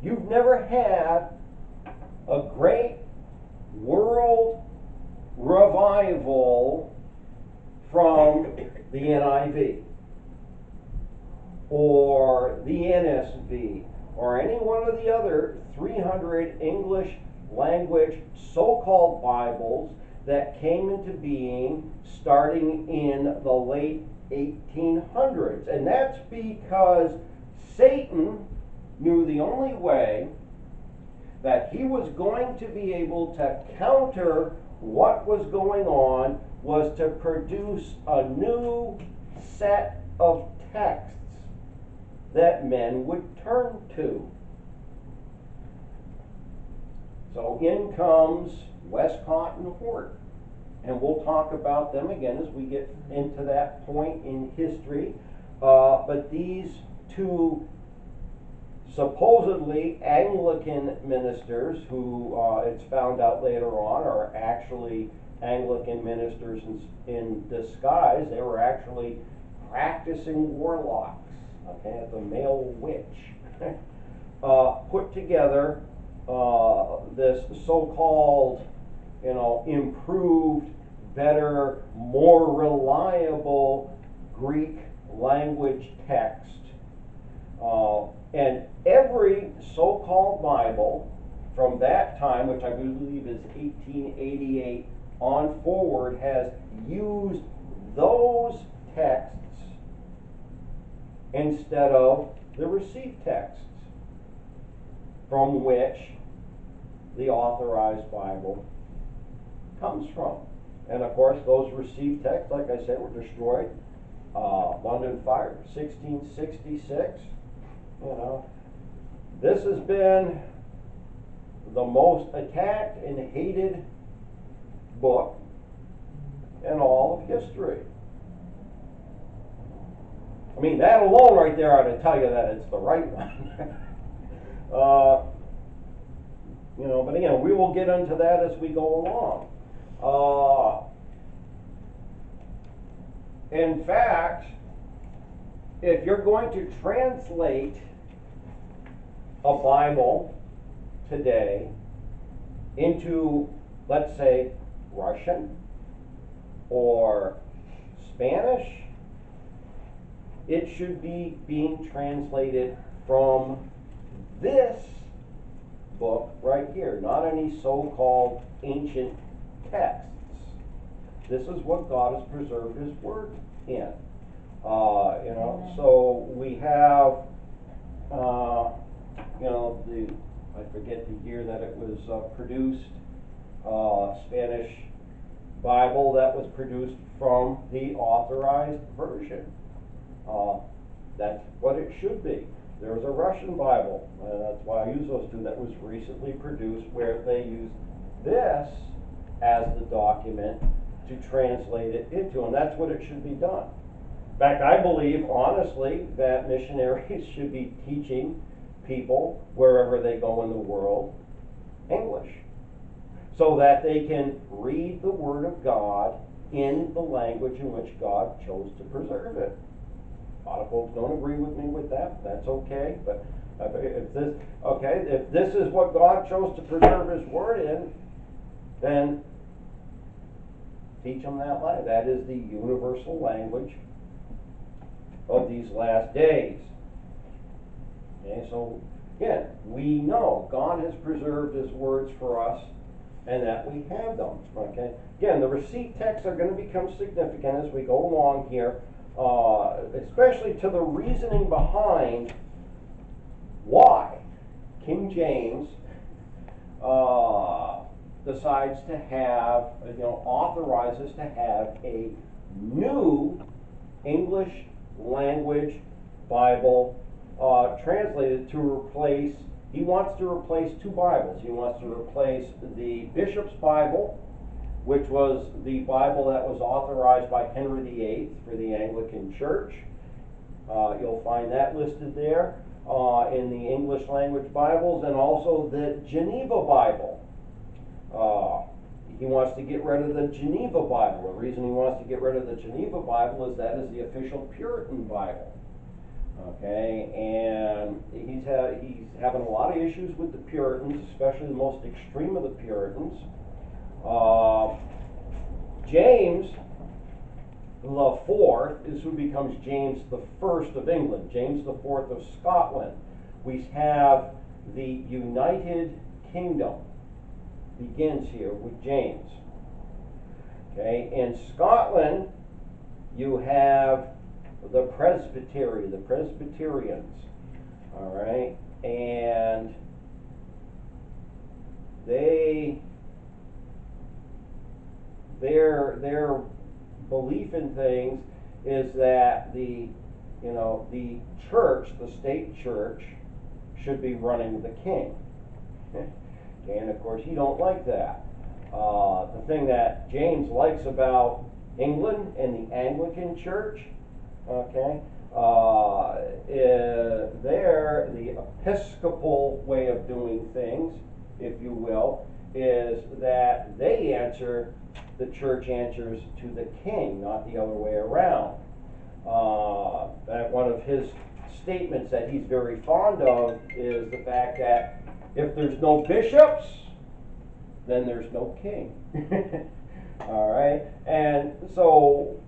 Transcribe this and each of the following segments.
You've never had a great world revival from the NIV or the NSV or any one of the other 300 English language so-called Bibles that came into being starting in the late 1800s. And that's because Satan knew the only way that he was going to be able to counter what was going on was to produce a new set of texts that men would turn to. So in comes Westcott and Port, and we'll talk about them again as we get into that point in history. But these two supposedly Anglican ministers, who it's found out later on are actually Anglican ministers in disguise. They were actually practicing warlocks, okay, the male witch, put together this so-called, improved, better, more reliable Greek language text. And every so-called Bible from that time, which I believe is 1888 on forward, has used those texts instead of the received texts from which the authorized Bible comes from. And of course, those received texts, like I said, were destroyed. London fire, 1666. This has been the most attacked and hated book in all of history. I mean, that alone right there ought to tell you that it's the right one. But again, we will get into that as we go along. In fact, if you're going to translate a Bible today into, let's say, Russian or Spanish, it should be being translated from this book right here, not any so-called ancient texts. This is what God has preserved His Word in. So we have, I forget the year that it was produced, Spanish Bible that was produced from the authorized version. That's what it should be. There's a Russian Bible, and that's why I use those two, that was recently produced, where they use this as the document to translate it into, and that's what it should be done. In fact, I believe, honestly, that missionaries should be teaching people, wherever they go in the world, English, so that they can read the Word of God in the language in which God chose to preserve it. A lot of folks don't agree with me with that. That's okay. But if this is what God chose to preserve His Word in, then teach them that way. That is the universal language of these last days. Okay, so again, we know God has preserved His words for us, and that we have them. Okay. Again, the receipt texts are going to become significant as we go along here. Especially to the reasoning behind why King James decides to have, authorizes to have a new English language Bible translated to replace, he wants to replace two Bibles. He wants to replace the Bishop's Bible, which was the Bible that was authorized by Henry VIII for the Anglican Church. You'll find that listed there in the English language Bibles, and also the Geneva Bible. He wants to get rid of the Geneva Bible. The reason he wants to get rid of the Geneva Bible is that is the official Puritan Bible. Okay, and he's having a lot of issues with the Puritans, especially the most extreme of the Puritans. James the Fourth is who becomes James the First of England, James the Fourth of Scotland. We have the United Kingdom begins here with James. Okay, in Scotland, you have the Presbytery, the Presbyterians. All right, and their belief in things is that the church, the state church, should be running the king. And of course, you don't like that. The thing that James likes about England and the Anglican Church, okay, the Episcopal way of doing things, if you will, is that the church answers to the king, not the other way around. One of his statements that he's very fond of is the fact that if there's no bishops, then there's no king. All right, and so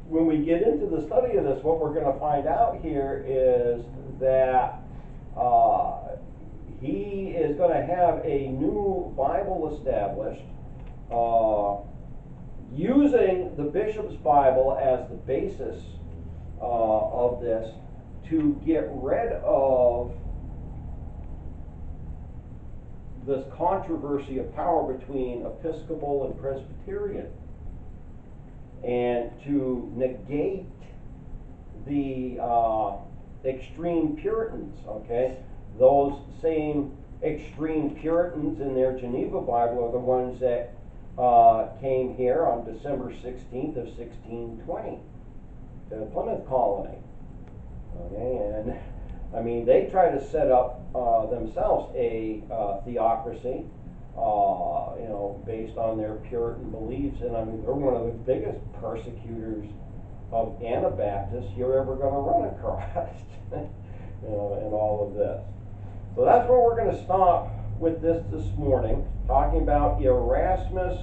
when we get into the study of this, what we're going to find out here is that he is going to have a new Bible established, using the bishop's Bible as the basis of this to get rid of this controversy of power between Episcopal and Presbyterian, and to negate the extreme Puritans. Okay, those same extreme Puritans in their Geneva Bible are the ones that came here on December 16th of 1620 to the Plymouth colony. Okay, and I mean, they try to set up themselves a theocracy, based on their Puritan beliefs. And I mean, they're one of the biggest persecutors of Anabaptists you're ever going to run across, in all of this. So that's where we're going to stop with this morning, talking about Erasmus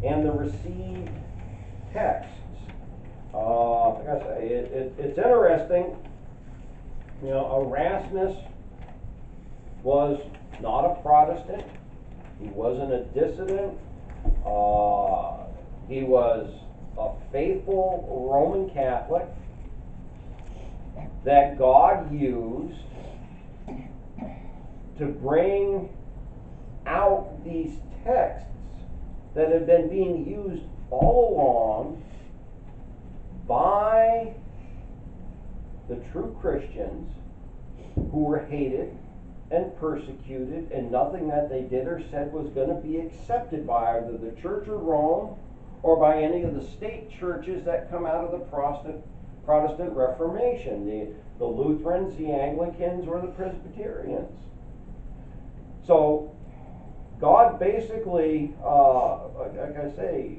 and the received texts. Like I say, it's interesting. Erasmus was not a Protestant. He wasn't a dissident. He was a faithful Roman Catholic that God used to bring out these texts that had been being used all along by the true Christians, who were hated and persecuted, and nothing that they did or said was going to be accepted by either the Church of Rome or by any of the state churches that come out of the Protestant Reformation, the Lutherans, the Anglicans, or the Presbyterians. So God basically, like I say,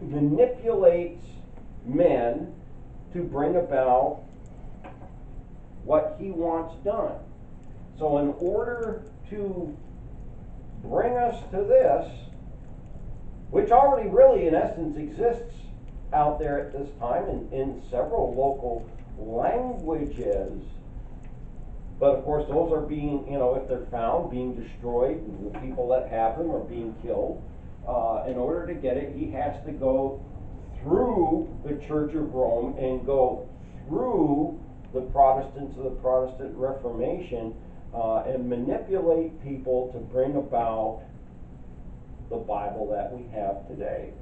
manipulates men to bring about what he wants done. So in order to bring us to this, which already really in essence exists out there at this time in several local languages, but of course those are being, if they're found, being destroyed, and the people that have them are being killed. In order to get it, he has to go through the Church of Rome and go through the Protestants of the Protestant Reformation, and manipulate people to bring about the Bible that we have today.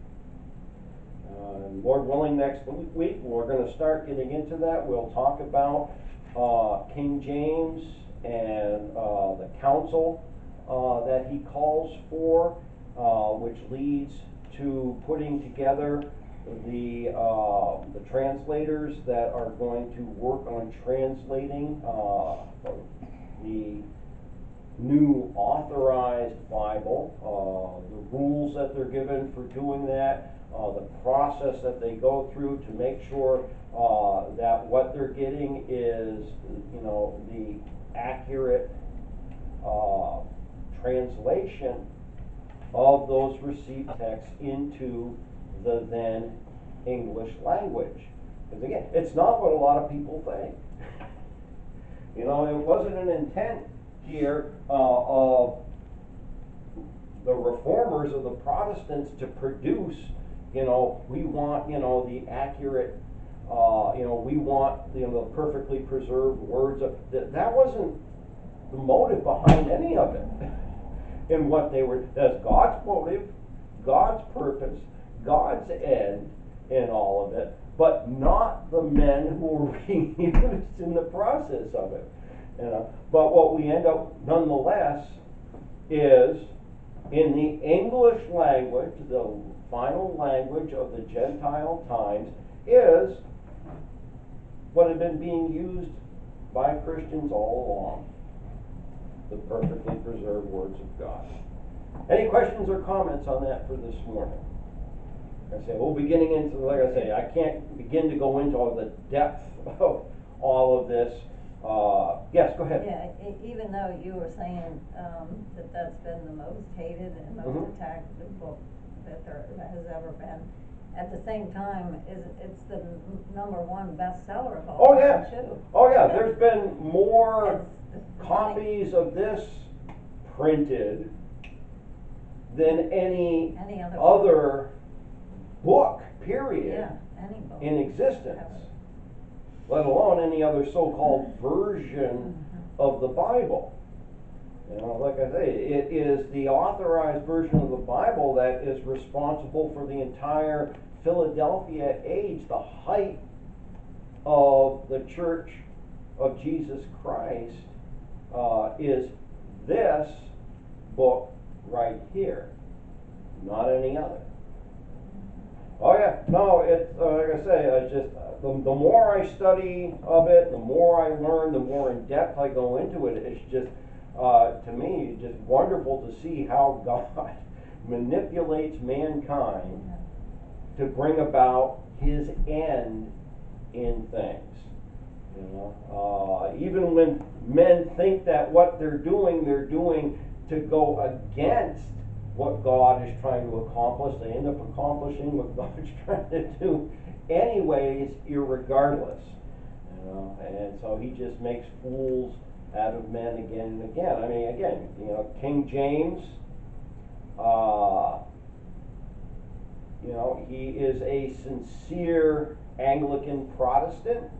Lord willing, next week we're going to start getting into that. We'll talk about King James and the council that he calls for, which leads to putting together the translators that are going to work on translating the new authorized Bible, the rules that they're given for doing that, the process that they go through to make sure that what they're getting is, the accurate translation of those received texts into the then English language. Because again, it's not what a lot of people think. It wasn't an intent here of the reformers or the Protestants to produce, we want, the accurate, we want, the perfectly preserved words of, that wasn't the motive behind any of it. And what they were, that's God's motive, God's purpose, God's end in all of it, but not the men who were being used in the process of it. But what we end up nonetheless is in the English language, the final language of the Gentile times, is what had been being used by Christians all along. The perfectly preserved words of God. Any questions or comments on that for this morning? I say, we'll be getting into, like I say, I can't begin to go into all the depth of all of this. Yes, go ahead. Yeah, even though you were saying that that's been the most hated and most attacked book that there has ever been, at the same time, it's the #1 bestseller of all time, too. Oh yeah, there's been more copies of this printed than any other book, period, any book in existence, let alone any other so-called version of the Bible. Like I say, it is the authorized version of the Bible that is responsible for the entire Philadelphia age, the height of the Church of Jesus Christ, is this book right here, not any other. Oh yeah, no, it's like I say, it's just the more I study of it, the more I learn, the more in depth I go into it. It's just to me, just wonderful to see how God manipulates mankind to bring about His end in things. Even when men think that what they're doing to go against what God is trying to accomplish, they end up accomplishing what God's trying to do anyways, irregardless. And so He just makes fools out of men again and again. I mean, again, King James, he is a sincere Anglican Protestant.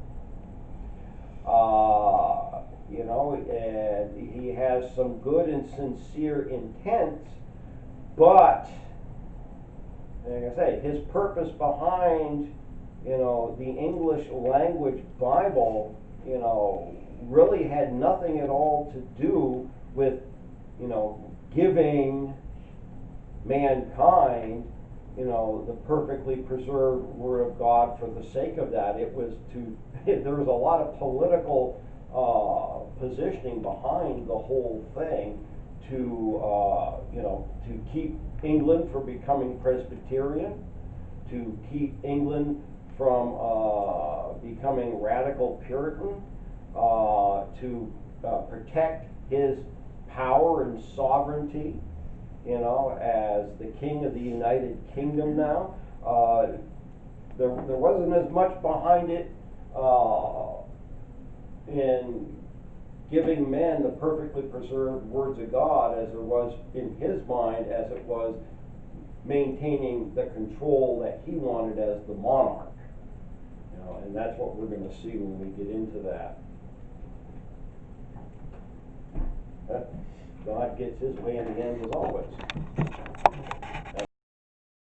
And he has some good and sincere intents, but like I say, his purpose behind, the English language Bible, really had nothing at all to do with, giving mankind, the perfectly preserved Word of God for the sake of that. It was there was a lot of political positioning behind the whole thing to keep England from becoming Presbyterian, to keep England from becoming radical Puritan, to protect his power and sovereignty, as the King of the United Kingdom now. There wasn't as much behind it in giving men the perfectly preserved words of God as there was in his mind, as it was maintaining the control that he wanted as the monarch. And that's what we're going to see when we get into that. God gets his way in the end as always.